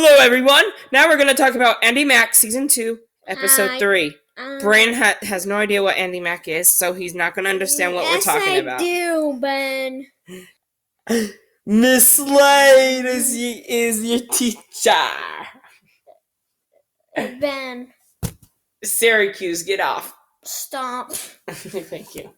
Hello, everyone. Now we're going to talk about Andy Mack, Season 2, Episode 3. Brian has no idea what Andy Mack is, so he's not going to understand what we're talking about. Yes, I do, Ben. Miss Slade is your teacher. Ben. Syracuse, get off. Stop. Thank you.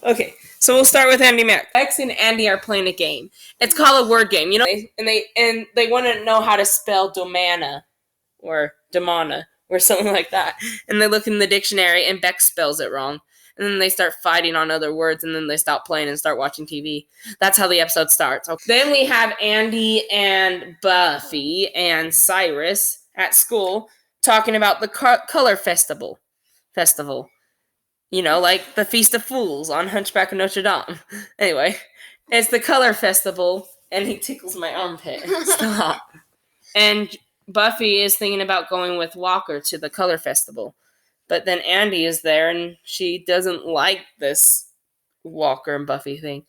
Okay, so we'll start with Andy Mack. Bex and Andy are playing a game. It's called a word game, you know, and they want to know how to spell Domana or Demana or something like that. And they look in the dictionary and Bex spells it wrong. And then they start fighting on other words, and then they stop playing and start watching TV. That's how the episode starts. Okay. Then we have Andy and Buffy and Cyrus at school talking about the color festival. You know, like the Feast of Fools on Hunchback of Notre Dame. Anyway, it's the color festival, and he tickles my armpit. Stop. And Buffy is thinking about going with Walker to the color festival. But then Andy is there, and she doesn't like this Walker and Buffy thing.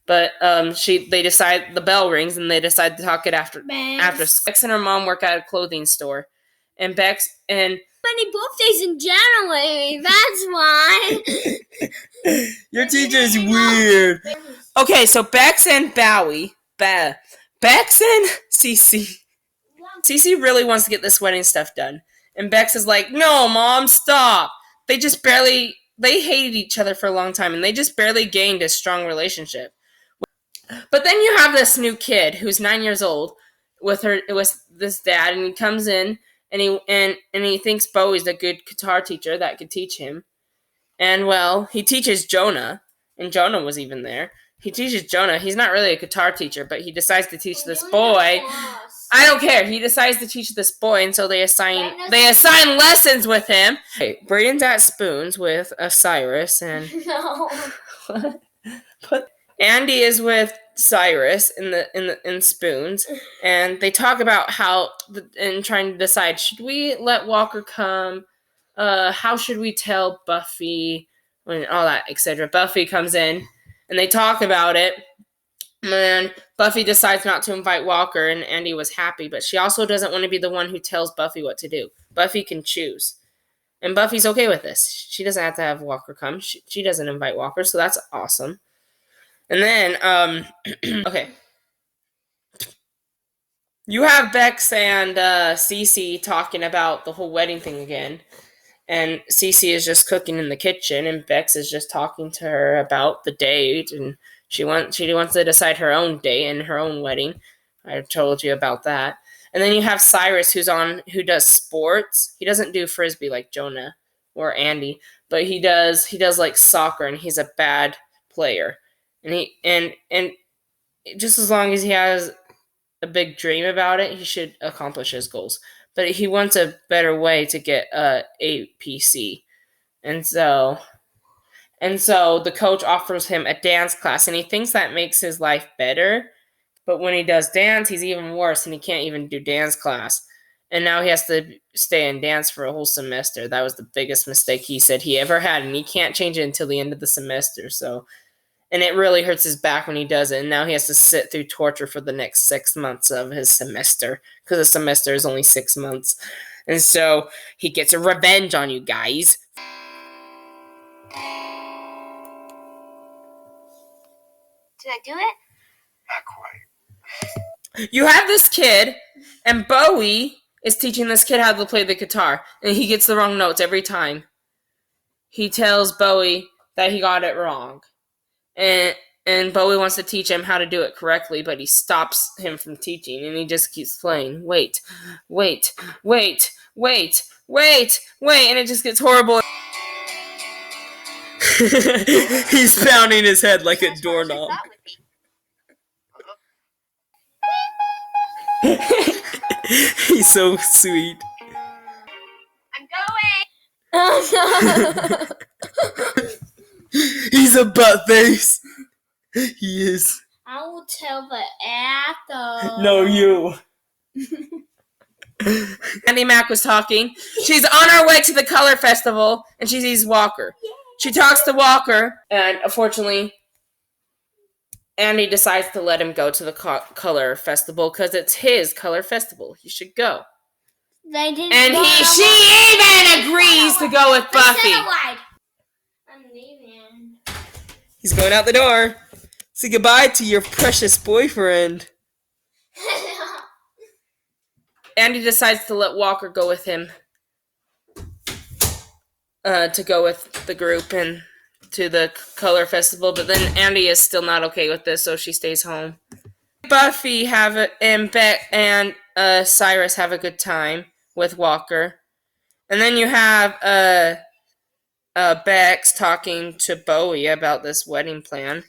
But they decide, the bell rings, and they decide to talk it after. Bex and her mom work at a clothing store. And Bex and many birthdays in January. That's why. Your teacher is weird. Okay, so Bex and Bex and Cece really wants to get this wedding stuff done. And Bex is like, no, Mom, stop. They hated each other for a long time, and they just barely gained a strong relationship. But then you have this new kid who's 9 years old with this dad, and he comes in, and he thinks Bowie's a good guitar teacher that could teach him. And, well, he teaches Jonah, and Jonah was even there. He teaches Jonah. He's not really a guitar teacher, but he decides to teach this boy. I don't care. He decides to teach this boy, and so they assign lessons with him. Okay, Braden's at Spoons with Cyrus, and No. But Andy is with Cyrus in Spoons, and they talk about and trying to decide, should we let Walker come? How should we tell Buffy? And all that, etc. Buffy comes in, and they talk about it. And Buffy decides not to invite Walker, and Andy was happy, but she also doesn't want to be the one who tells Buffy what to do. Buffy can choose. And Buffy's okay with this. She doesn't have to have Walker come. She doesn't invite Walker, so that's awesome. And then, okay. You have Bex and Cece talking about the whole wedding thing again. And Cece is just cooking in the kitchen, and Bex is just talking to her about the date, and she wants to decide her own date and her own wedding. I told you about that. And then you have Cyrus who does sports. He doesn't do frisbee like Jonah or Andy, but he does like soccer, and he's a bad player. And just as long as he has a big dream about it, he should accomplish his goals. But he wants a better way to get APC. And so the coach offers him a dance class, and he thinks that makes his life better. But when he does dance, he's even worse, and he can't even do dance class. And now he has to stay in dance for a whole semester. That was the biggest mistake he said he ever had, and he can't change it until the end of the semester. And it really hurts his back when he does it, and now he has to sit through torture for the next 6 months of his semester, because a semester is only 6 months. And so he gets a revenge on you guys. Did I do it? Not quite. You have this kid, and Bowie is teaching this kid how to play the guitar, and he gets the wrong notes every time. He tells Bowie that he got it wrong. And Bowie wants to teach him how to do it correctly, but he stops him from teaching, and he just keeps playing. Wait, and it just gets horrible. He's pounding his head like a doorknob. He's so sweet. I'm going. He's a butt face. He is. I will tell the actor. No, you. Andy Mack was talking. She's on her way to the color festival, and she sees Walker. She talks to Walker, and unfortunately, Andy decides to let him go to the color festival because it's his color festival. He should go. They didn't. And she even agrees to go with Buffy. I'm leaving. He's going out the door. Say goodbye to your precious boyfriend. Andy decides to let Walker go with him. To go with the group and to the color festival, but then Andy is still not okay with this, so she stays home. Buffy and Beck and Cyrus have a good time with Walker, and then you have Bex talking to Bowie about this wedding plan,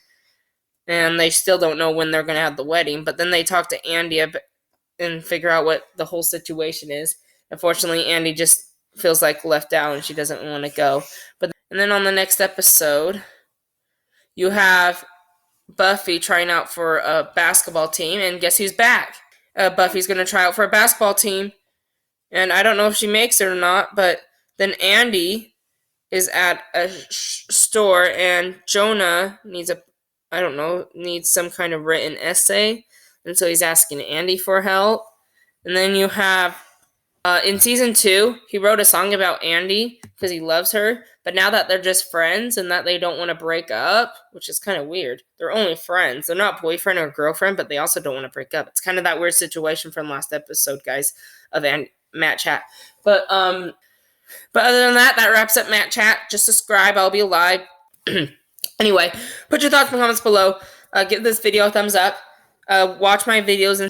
and they still don't know when they're going to have the wedding. But then they talk to Andy and figure out what the whole situation is. Unfortunately, Andy just feels like left out and she doesn't want to go. And then on the next episode, you have Buffy trying out for a basketball team, and guess who's back? Buffy's going to try out for a basketball team, and I don't know if she makes it or not, but then Andy is at a store, and Jonah needs some kind of written essay, and so he's asking Andy for help. And then you have in season 2, he wrote a song about Andy because he loves her, but now that they're just friends and that they don't want to break up, which is kind of weird. They're only friends. They're not boyfriend or girlfriend, but they also don't want to break up. It's kind of that weird situation from last episode, guys, of matchat. But other than that, that wraps up matchat. Just subscribe. I'll be live. Anyway, put your thoughts in the comments below. Give this video a thumbs up. Watch my videos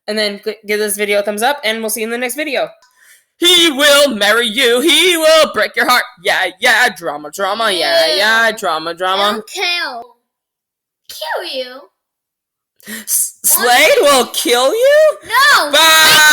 and then give this video a thumbs up, and we'll see you in the next video. He will marry you. He will break your heart. Yeah, yeah, drama, drama. Yeah, yeah, drama, drama. I'll kill you. Slade will kill you? No. Bye.